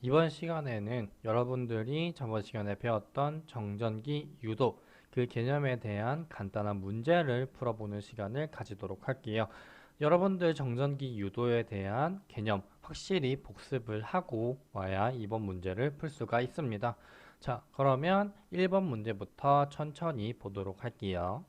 이번 시간에는 여러분들이 저번 시간에 배웠던 정전기 유도 그 개념에 대한 간단한 문제를 풀어보는 시간을 가지도록 할게요. 여러분들 정전기 유도에 대한 개념 확실히 복습을 하고 와야 이번 문제를 풀 수가 있습니다. 자, 그러면 1번 문제부터 천천히 보도록 할게요.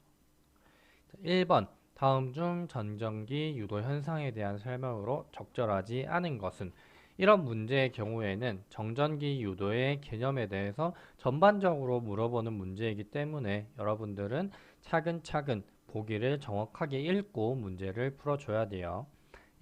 1번 다음 중 정전기 유도 현상에 대한 설명으로 적절하지 않은 것은 이런 문제의 경우에는 정전기 유도의 개념에 대해서 전반적으로 물어보는 문제이기 때문에 여러분들은 차근차근 보기를 정확하게 읽고 문제를 풀어줘야 돼요.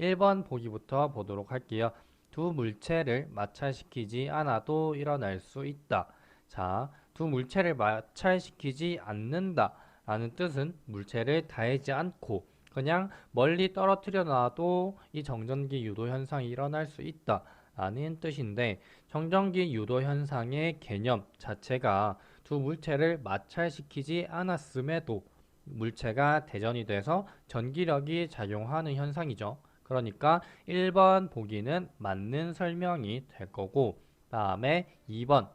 1번 보기부터 보도록 할게요. 두 물체를 마찰시키지 않아도 일어날 수 있다. 자, 두 물체를 마찰시키지 않는다 라는 뜻은 물체를 닿지 않고 그냥 멀리 떨어뜨려 놔도 이 정전기 유도 현상이 일어날 수 있다 라는 뜻인데, 정전기 유도 현상의 개념 자체가 두 물체를 마찰시키지 않았음에도 물체가 대전이 돼서 전기력이 작용하는 현상이죠. 그러니까 1번 보기는 맞는 설명이 될 거고, 다음에 2번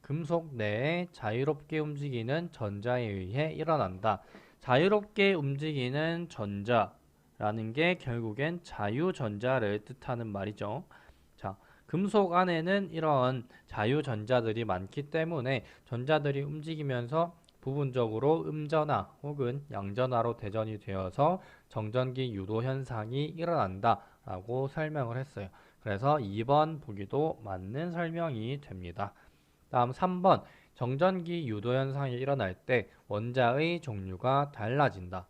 금속 내에 자유롭게 움직이는 전자에 의해 일어난다. 자유롭게 움직이는 전자라는 게 결국엔 자유전자를 뜻하는 말이죠. 자, 금속 안에는 이런 자유전자들이 많기 때문에 전자들이 움직이면서 부분적으로 음전화 혹은 양전화로 대전이 되어서 정전기 유도 현상이 일어난다 라고 설명을 했어요. 그래서 2번 보기도 맞는 설명이 됩니다. 다음 3번 정전기 유도 현상이 일어날 때 원자의 종류가 달라진다.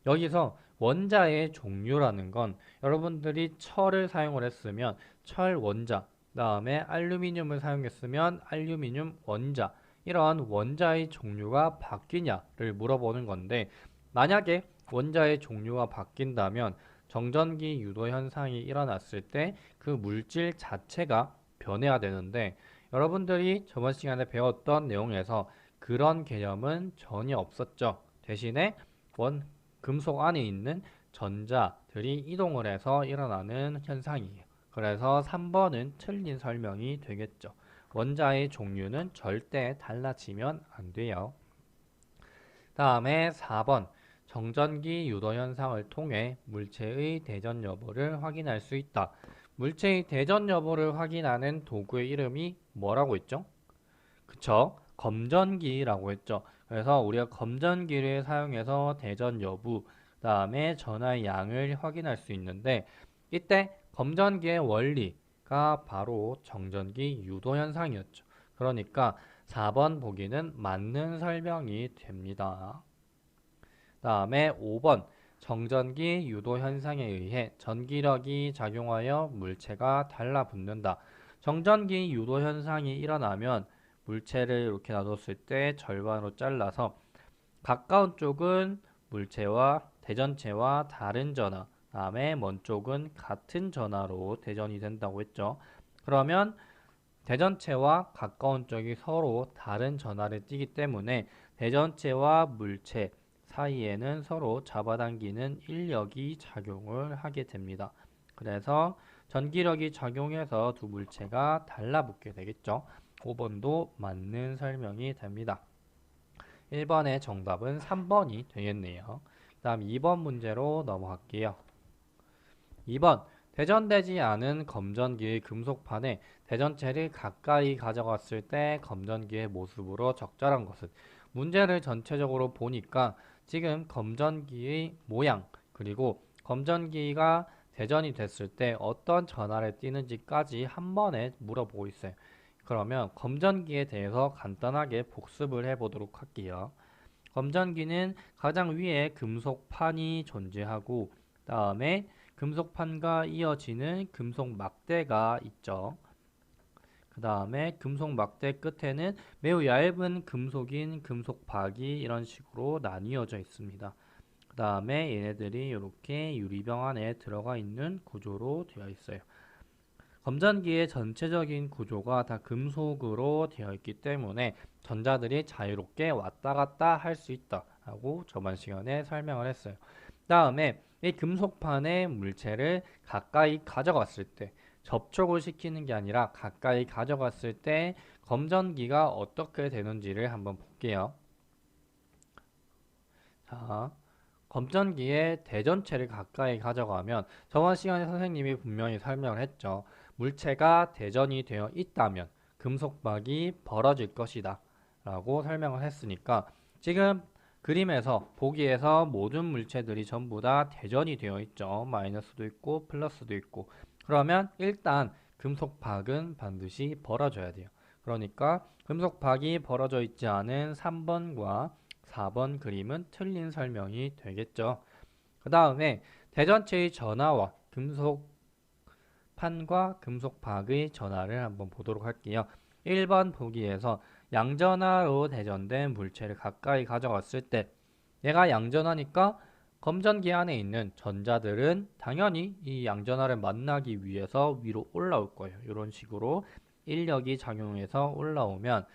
여기서 원자의 종류라는 건 여러분들이 철을 사용을 했으면 철 원자, 다음에 알루미늄을 사용했으면 알루미늄 원자, 이러한 원자의 종류가 바뀌냐를 물어보는 건데, 만약에 원자의 종류가 바뀐다면 정전기 유도 현상이 일어났을 때 그 물질 자체가 변해야 되는데, 여러분들이 저번 시간에 배웠던 내용에서 그런 개념은 전혀 없었죠. 대신에 금속 안에 있는 전자들이 이동을 해서 일어나는 현상이에요. 그래서 3번은 틀린 설명이 되겠죠. 원자의 종류는 절대 달라지면 안 돼요. 다음에 4번 정전기 유도 현상을 통해 물체의 대전 여부를 확인할 수 있다. 물체의 대전 여부를 확인하는 도구의 이름이 뭐라고 했죠? 그쵸? 검전기라고 했죠. 그래서 우리가 검전기를 사용해서 대전 여부, 그다음에 전하의 양을 확인할 수 있는데, 이때 검전기의 원리가 바로 정전기 유도 현상이었죠. 그러니까 4번 보기는 맞는 설명이 됩니다. 다음에 5번 정전기 유도 현상에 의해 전기력이 작용하여 물체가 달라붙는다. 정전기 유도 현상이 일어나면 물체를 이렇게 놔뒀을 때 절반으로 잘라서 가까운 쪽은 물체와 대전체와 다른 전하, 다음에 먼 쪽은 같은 전하로 대전이 된다고 했죠. 그러면 대전체와 가까운 쪽이 서로 다른 전하를 띠기 때문에 대전체와 물체 사이에는 서로 잡아당기는 인력이 작용을 하게 됩니다. 그래서 전기력이 작용해서 두 물체가 달라붙게 되겠죠. 5번도 맞는 설명이 됩니다. 1번의 정답은 3번이 되겠네요. 다음 2번 문제로 넘어갈게요. 2번 대전되지 않은 검전기의 금속판에 대전체를 가까이 가져갔을 때 검전기의 모습으로 적절한 것은, 문제를 전체적으로 보니까 지금 검전기의 모양 그리고 검전기가 대전이 됐을 때 어떤 전하를 띠는지까지 한 번에 물어보고 있어요. 그러면 검전기에 대해서 간단하게 복습을 해보도록 할게요. 검전기는 가장 위에 금속판이 존재하고 다음에 금속판과 이어지는 금속 막대가 있죠. 그 다음에 금속 막대 끝에는 매우 얇은 금속인 금속박이 이런 식으로 나뉘어져 있습니다. 그 다음에 얘네들이 이렇게 유리병 안에 들어가 있는 구조로 되어 있어요. 검전기의 전체적인 구조가 다 금속으로 되어 있기 때문에 전자들이 자유롭게 왔다 갔다 할 수 있다라고 저번 시간에 설명을 했어요. 다음에 이 금속판의 물체를 가까이 가져갔을 때 접촉을 시키는 게 아니라 가까이 가져갔을 때 검전기가 어떻게 되는지를 한번 볼게요. 자, 검전기에 대전체를 가까이 가져가면 저번 시간에 선생님이 분명히 설명을 했죠. 물체가 대전이 되어 있다면 금속박이 벌어질 것이다 라고 설명을 했으니까 지금 그림에서 보기에서 모든 물체들이 전부 다 대전이 되어 있죠. 마이너스도 있고 플러스도 있고. 그러면 일단 금속박은 반드시 벌어져야 돼요. 그러니까 금속박이 벌어져 있지 않은 3번과 4번 그림은 틀린 설명이 되겠죠. 그 다음에 대전체의 전하와 금속판과 금속박의 전하를 한번 보도록 할게요. 1번 보기에서 양전하로 대전된 물체를 가까이 가져갔을 때 얘가 양전하니까 검전기 안에 있는 전자들은 당연히 이 양전하를 만나기 위해서 위로 올라올 거예요. 이런 식으로 인력이 작용해서 올라오면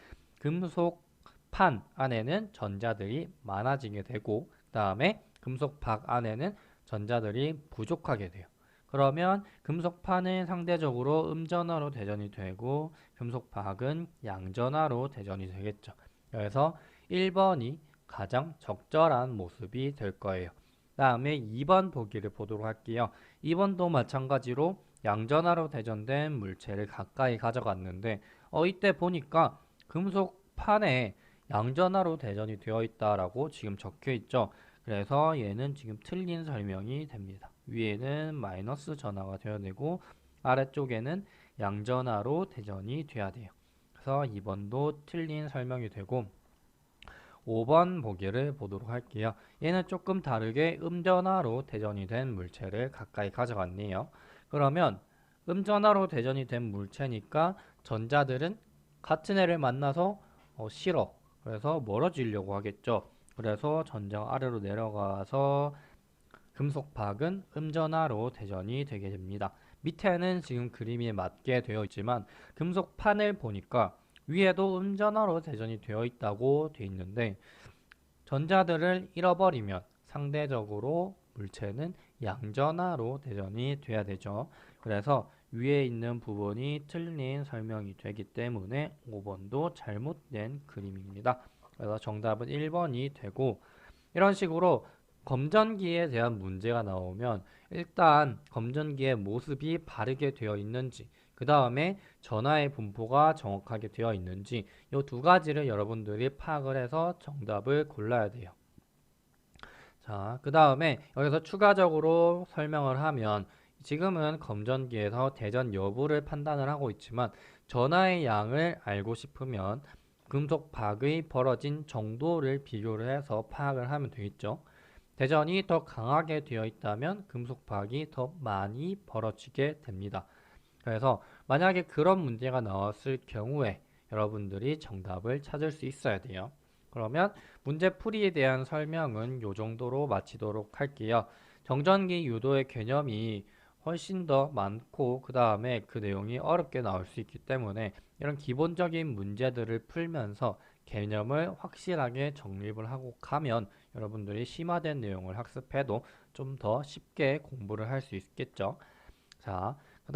금속판 안에는 전자들이 많아지게 되고 그 다음에 금속박 안에는 전자들이 부족하게 돼요. 그러면 금속판은 상대적으로 음전하로 대전이 되고 금속박은 양전하로 대전이 되겠죠. 그래서 1번이 가장 적절한 모습이 될 거예요. 다음에 2번 보기를 보도록 할게요. 2번도 마찬가지로 양전하로 대전된 물체를 가까이 가져갔는데 이때 보니까 금속판에 양전하로 대전이 되어 있다라고 지금 적혀 있죠. 그래서 얘는 지금 틀린 설명이 됩니다. 위에는 마이너스 전하가 되어야 되고 아래쪽에는 양전하로 대전이 돼야 돼요. 그래서 2번도 틀린 설명이 되고 5번 보기를 보도록 할게요. 얘는 조금 다르게 음전하로 대전이 된 물체를 가까이 가져갔네요. 그러면 음전하로 대전이 된 물체니까 전자들은 같은 애를 만나서 싫어. 그래서 멀어지려고 하겠죠. 그래서 전자가 아래로 내려가서 금속박은 음전하로 대전이 되게 됩니다. 밑에는 지금 그림에 맞게 되어 있지만 금속판을 보니까 위에도 음전하로 대전이 되어 있다고 되어 있는데 전자들을 잃어버리면 상대적으로 물체는 양전하로 대전이 돼야 되죠. 그래서 위에 있는 부분이 틀린 설명이 되기 때문에 5번도 잘못된 그림입니다. 그래서 정답은 1번이 되고 이런 식으로 검전기에 대한 문제가 나오면 일단 검전기의 모습이 바르게 되어 있는지 그 다음에 전하의 분포가 정확하게 되어 있는지 이 두 가지를 여러분들이 파악을 해서 정답을 골라야 돼요. 자, 그 다음에 여기서 추가적으로 설명을 하면 지금은 검전기에서 대전 여부를 판단을 하고 있지만 전하의 양을 알고 싶으면 금속박의 벌어진 정도를 비교를 해서 파악을 하면 되겠죠. 대전이 더 강하게 되어 있다면 금속박이 더 많이 벌어지게 됩니다. 그래서 만약에 그런 문제가 나왔을 경우에 여러분들이 정답을 찾을 수 있어야 돼요. 그러면 문제 풀이에 대한 설명은 이 정도로 마치도록 할게요. 정전기 유도의 개념이 훨씬 더 많고 그 다음에 그 내용이 어렵게 나올 수 있기 때문에 이런 기본적인 문제들을 풀면서 개념을 확실하게 정립을 하고 가면 여러분들이 심화된 내용을 학습해도 좀 더 쉽게 공부를 할 수 있겠죠. 자, 그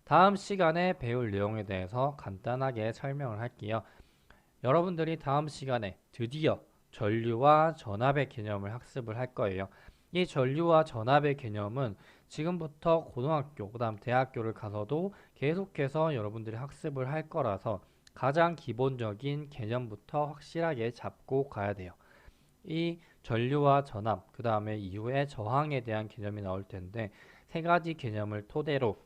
다음 시간에 배울 내용에 대해서 간단하게 설명을 할게요. 여러분들이 다음 시간에 드디어 전류와 전압의 개념을 학습을 할 거예요. 이 전류와 전압의 개념은 지금부터 고등학교, 그 다음 대학교를 가서도 계속해서 여러분들이 학습을 할 거라서 가장 기본적인 개념부터 확실하게 잡고 가야 돼요. 이 전류와 전압, 그 다음에 이후에 저항에 대한 개념이 나올 텐데 세 가지 개념을 토대로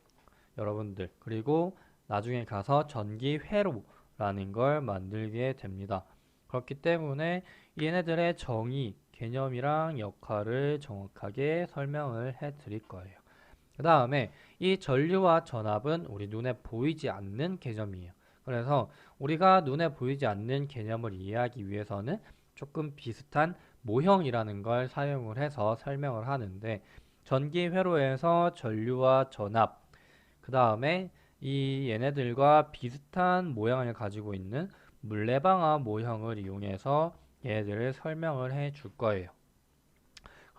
여러분들 그리고 나중에 가서 전기 회로라는 걸 만들게 됩니다. 그렇기 때문에 얘네들의 정의, 개념이랑 역할을 정확하게 설명을 해 드릴 거예요. 그 다음에 이 전류와 전압은 우리 눈에 보이지 않는 개념이에요. 그래서 우리가 눈에 보이지 않는 개념을 이해하기 위해서는 조금 비슷한 모형이라는 걸 사용을 해서 설명을 하는데 전기 회로에서 전류와 전압 그 다음에 이 얘네들과 비슷한 모양을 가지고 있는 물레방아 모형을 이용해서 얘네들을 설명을 해 줄 거예요.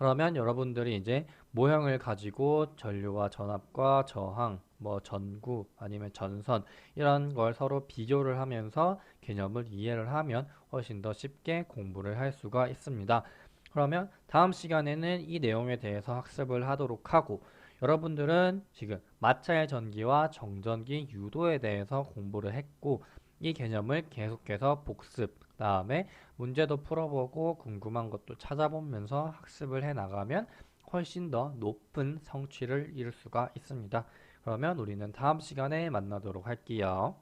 그러면 여러분들이 이제 모형을 가지고 전류와 전압과 저항, 전구 아니면 전선 이런 걸 서로 비교를 하면서 개념을 이해를 하면 훨씬 더 쉽게 공부를 할 수가 있습니다. 그러면 다음 시간에는 이 내용에 대해서 학습을 하도록 하고 여러분들은 지금 마찰 전기와 정전기 유도에 대해서 공부를 했고 이 개념을 계속해서 복습, 다음에 문제도 풀어보고 궁금한 것도 찾아보면서 학습을 해 나가면 훨씬 더 높은 성취를 이룰 수가 있습니다. 그러면 우리는 다음 시간에 만나도록 할게요.